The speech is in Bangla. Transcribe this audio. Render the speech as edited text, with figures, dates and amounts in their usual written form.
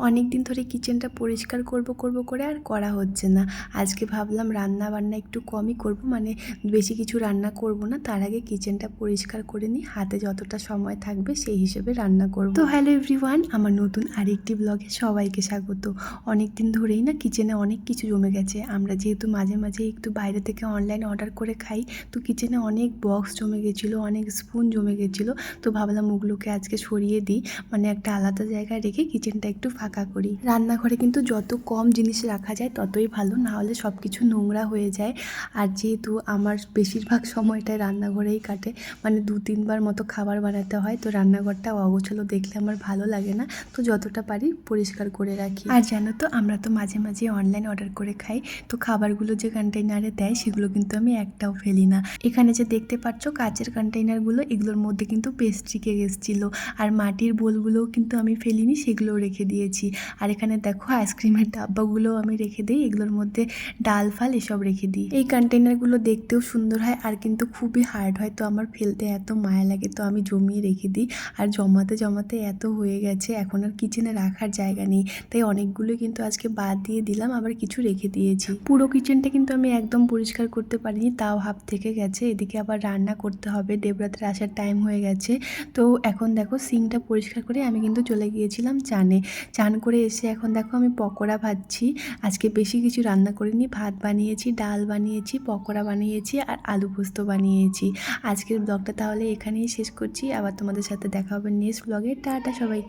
অনেক দিন ধরে কিচেনটা পরিষ্কার করব করে আর করা হচ্ছে না। আজকে ভাবলাম রান্না বান্না একটু কমই করব, মানে বেশি কিছু রান্না করব না, তার আগে কিচেনটা পরিষ্কার করে নিই, হাতে যতটা সময় থাকবে সেই হিসেবে রান্না করব। তো হ্যালো এভরিওয়ান, আমার নতুন আরেকটি ব্লগে সবাইকে স্বাগত। অনেক দিন ধরেই না কিচেনে অনেক কিছু জমে গেছে। আমরা যেহেতু মাঝে মাঝে একটু বাইরে থেকে অনলাইন অর্ডার করে খাই, তো কিচেনে অনেক বক্স জমে গেছিলো, অনেক স্পুন জমে গেছিলো। তো ভাবলাম ওগুলোকে আজকে সরিয়ে দিই, মানে একটা আলাদা জায়গায় রেখে কিচেনটা একটু ফাঁকা করি। রান্নাঘরে কিন্তু যত কম জিনিস রাখা যায় ততই ভালো, না হলে সব কিছু নোংরা হয়ে যায়। আর যেহেতু আমার বেশিরভাগ সময়টাই রান্নাঘরেই কাটে, মানে 2-3 বার মতো খাবার বানাতে হয়, তো রান্নাঘরটা অগোছালো দেখলে আমার ভালো লাগে না। তো যতটা পারি পরিষ্কার করে রাখি। আর জানো তো, আমরা তো মাঝে মাঝে অনলাইন অর্ডার করে খাই, তো খাবারগুলো যে কন্টেইনারে দেয় সেগুলো কিন্তু আমি একটাও ফেলি না। এখানে যে দেখতে পাচ্ছ কাচের কন্টেইনারগুলো, এগুলোর মধ্যে কিন্তু পেস্ট্রি কেক এসেছিলো। আর মাটির বোলগুলোও কিন্তু আমি ফেলিনি, সেগুলোও রেখে দিয়েছি। আর এখানে দেখো আইসক্রিমের ডাব্বাগুলোও আমি রেখে দিই, এগুলোর মধ্যে ডাল ফাল এসব রেখে দিই। এই কন্টেইনারগুলো দেখতেও সুন্দর হয় আর কিন্তু খুবই হার্ড হয়, তো আমার ফেলতে এত মায়া লাগে, তো আমি জমিয়ে রেখে দিই। আর জমাতে জমাতে এত হয়ে গেছে, এখন আর কিচেনে রাখার জায়গা নেই, তাই অনেকগুলোই কিন্তু আজকে বাদ দিয়ে দিলাম, আবার কিছু রেখে দিয়েছি। পুরো কিচেনটা কিন্তু আমি একদম পরিষ্কার করতে পারিনি, তাও হাফ থেকে গেছে। এদিকে আবার রান্না করতে হবে, দেবরাতের আসার টাইম হয়ে গেছে। তো এখন দেখো সিঙ্কটা পরিষ্কার করে আমি কিন্তু চলে গিয়েছিলাম চানে। চান করে এসে এখন দেখো আমি পকোড়া ভাজছি। আজকে বেশি কিছু রান্না করিনি, ভাত বানিয়েছি, ডাল বানিয়েছি, পকোড়া বানিয়েছি আর আলু পোস্ত বানিয়েছি। আজকের ব্লগটা তাহলে এখানেই শেষ করছি, আবার তোমাদের সাথে দেখা হবে নেক্সট ব্লগে। টাটা সবাই।